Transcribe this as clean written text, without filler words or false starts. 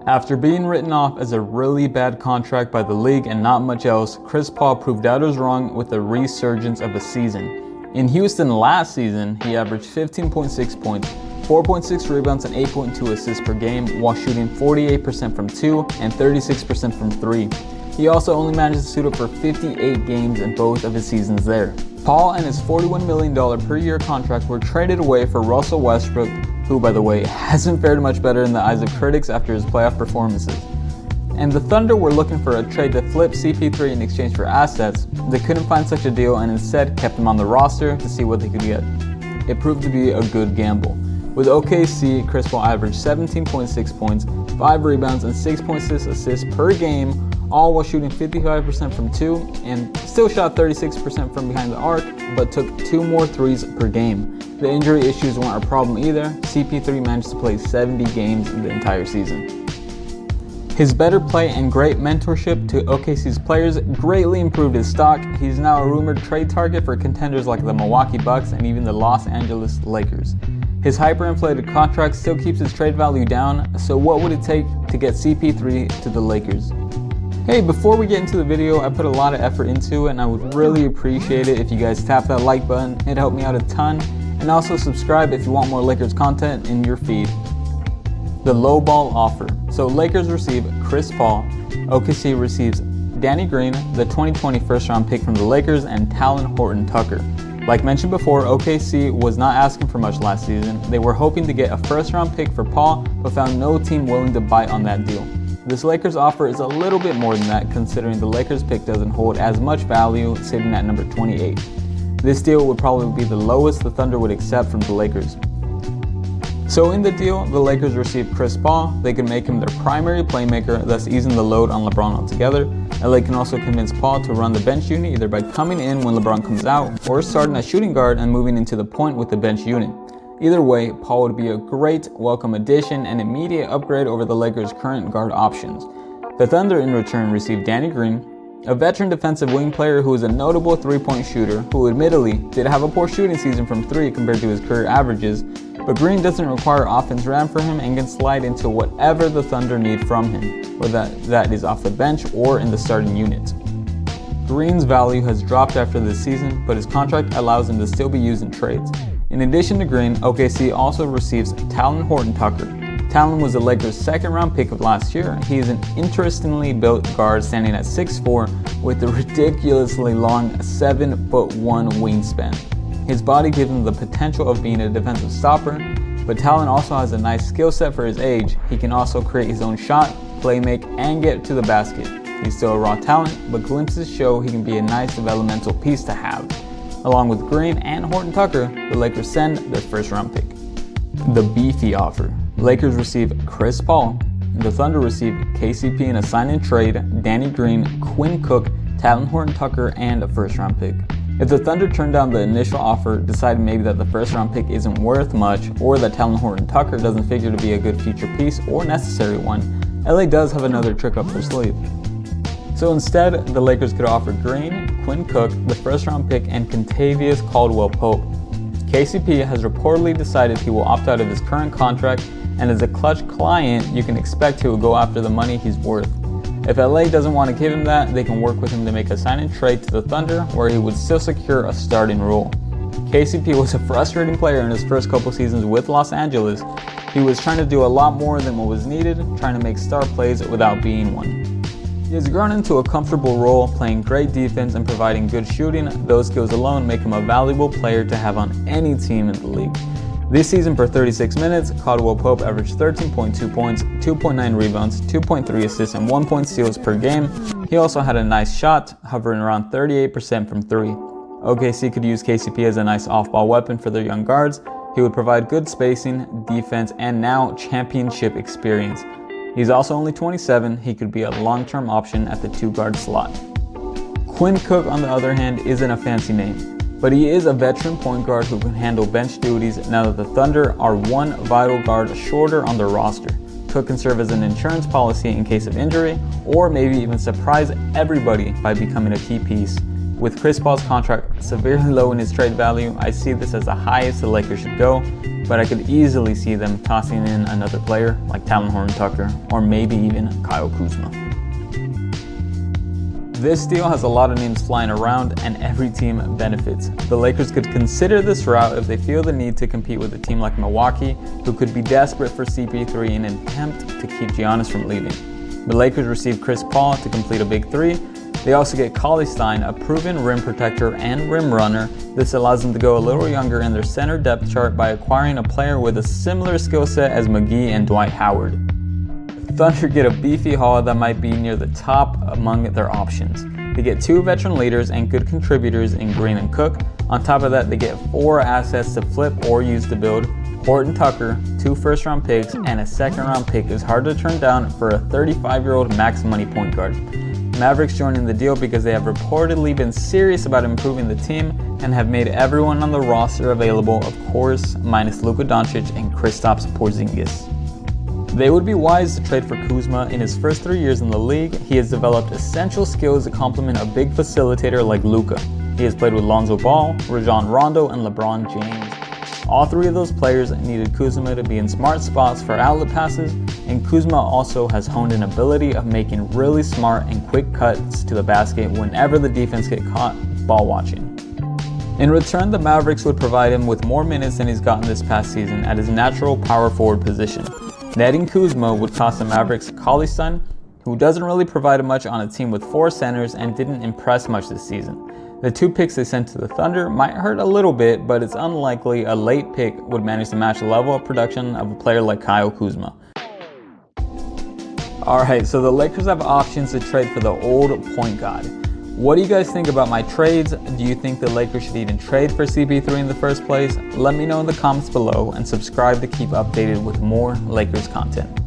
After being written off as a really bad contract by the league and not much else, Chris Paul proved doubters wrong with a resurgence of a season. In Houston last season, he averaged 15.6 points, 4.6 rebounds, and 8.2 assists per game while shooting 48% from 2 and 36% from 3. He also only managed to suit up for 58 games in both of his seasons there. Paul and his $41 million per year contract were traded away for Russell Westbrook, who, by the way, hasn't fared much better in the eyes of critics after his playoff performances. And the Thunder were looking for a trade to flip CP3 in exchange for assets. They couldn't find such a deal and instead kept him on the roster to see what they could get. It proved to be a good gamble. With OKC, Chris Paul averaged 17.6 points, 5 rebounds, and 6.6 assists per game, all while shooting 55% from 2 and still shot 36% from behind the arc, but took 2 more threes per game. The injury issues weren't a problem either. CP3 managed to play 70 games in the entire season. His better play and great mentorship to OKC's players greatly improved his stock. He's now a rumored trade target for contenders like the Milwaukee Bucks and even the Los Angeles Lakers. His hyperinflated contract still keeps his trade value down, so what would it take to get CP3 to the Lakers? Hey, before we get into the video, I put a lot of effort into it and I would really appreciate it if you guys tap that like button. It'd help me out a ton. And also subscribe if you want more Lakers content in your feed. The lowball offer. So Lakers receive Chris Paul, OKC receives Danny Green, the 2020 first round pick from the Lakers, and Talen Horton-Tucker. Like mentioned before, OKC was not asking for much last season. They were hoping to get a first round pick for Paul, but found no team willing to bite on that deal. This Lakers offer is a little bit more than that, considering the Lakers pick doesn't hold as much value, sitting at number 28. This deal would probably be the lowest the Thunder would accept from the Lakers. So in the deal, the Lakers received Chris Paul. They could make him their primary playmaker, thus easing the load on LeBron altogether. LA can also convince Paul to run the bench unit either by coming in when LeBron comes out or starting at shooting guard and moving into the point with the bench unit. Either way, Paul would be a great welcome addition and immediate upgrade over the Lakers' current guard options. The Thunder in return received Danny Green, a veteran defensive wing player who is a notable three-point shooter who admittedly did have a poor shooting season from 3 compared to his career averages, but Green doesn't require offense ran for him and can slide into whatever the Thunder need from him, whether that is off the bench or in the starting unit. Green's value has dropped after this season, but his contract allows him to still be used in trades. In addition to Green, OKC also receives Talen Horton-Tucker. Talen was the Lakers' second-round pick of last year. He is an interestingly built guard standing at 6'4" with a ridiculously long 7'1" wingspan. His body gives him the potential of being a defensive stopper, but Talen also has a nice skill set for his age. He can also create his own shot, play make, and get to the basket. He's still a raw talent, but glimpses show he can be a nice developmental piece to have. Along with Green and Horton-Tucker, the Lakers send their first-round pick. The Beefy Offer. Lakers receive Chris Paul. The Thunder receive KCP in a sign-and trade, Danny Green, Quinn Cook, Talen Horton-Tucker, and a first-round pick. If the Thunder turn down the initial offer, decide maybe that the first-round pick isn't worth much, or that Talen Horton-Tucker doesn't figure to be a good future piece or necessary one, LA does have another trick up their sleeve. So instead, the Lakers could offer Green, Quinn Cook, the first-round pick, and Kentavious Caldwell-Pope. KCP has reportedly decided he will opt out of his current contract, and as a clutch client, you can expect he will go after the money he's worth. If LA doesn't want to give him that, they can work with him to make a sign-and trade to the Thunder, where he would still secure a starting role. KCP was a frustrating player in his first couple seasons with Los Angeles. He was trying to do a lot more than what was needed, trying to make star plays without being one. He has grown into a comfortable role, playing great defense and providing good shooting. Those skills alone make him a valuable player to have on any team in the league. This season, per 36 minutes, Caldwell-Pope averaged 13.2 points, 2.9 rebounds, 2.3 assists, and 1 point steals per game. He also had a nice shot, hovering around 38% from 3. OKC could use KCP as a nice off-ball weapon for their young guards. He would provide good spacing, defense, and now championship experience. He's also only 27. He could be a long-term option at the 2-guard slot. Quinn Cook, on the other hand, isn't a fancy name, but he is a veteran point guard who can handle bench duties now that the Thunder are one vital guard shorter on their roster. Cook can serve as an insurance policy in case of injury, or maybe even surprise everybody by becoming a key piece. With Chris Paul's contract severely low in his trade value, I see this as the highest the Lakers should go, but I could easily see them tossing in another player like Talon Horton-Tucker or maybe even Kyle Kuzma. This deal has a lot of names flying around and every team benefits. The Lakers could consider this route if they feel the need to compete with a team like Milwaukee, who could be desperate for CP3 in an attempt to keep Giannis from leaving. The Lakers receive Chris Paul to complete a big three. They also get Cauley-Stein, a proven rim protector and rim runner. This allows them to go a little younger in their center depth chart by acquiring a player with a similar skill set as McGee and Dwight Howard. Thunder get a beefy haul that might be near the top among their options. They get 2 veteran leaders and good contributors in Green and Cook. On top of that, they get 4 assets to flip or use to build. Horton-Tucker, 2 first-round picks, and a second-round pick is hard to turn down for a 35-year-old max money point guard. Mavericks joining the deal because they have reportedly been serious about improving the team and have made everyone on the roster available, of course, minus Luka Doncic and Kristaps Porzingis. They would be wise to trade for Kuzma. In his first 3 years in the league, he has developed essential skills to complement a big facilitator like Luka. He has played with Lonzo Ball, Rajon Rondo, and LeBron James. All 3 of those players needed Kuzma to be in smart spots for outlet passes, and Kuzma also has honed an ability of making really smart and quick cuts to the basket whenever the defense get caught ball watching. In return, the Mavericks would provide him with more minutes than he's gotten this past season at his natural power forward position. Netting Kuzma would cost the Mavericks Cauley-Stein, who doesn't really provide much on a team with 4 centers and didn't impress much this season. The 2 picks they sent to the Thunder might hurt a little bit, but it's unlikely a late pick would manage to match the level of production of a player like Kyle Kuzma. Alright, so the Lakers have options to trade for the old point guard. What do you guys think about my trades? Do you think the Lakers should even trade for CP3 in the first place? Let me know in the comments below and subscribe to keep updated with more Lakers content.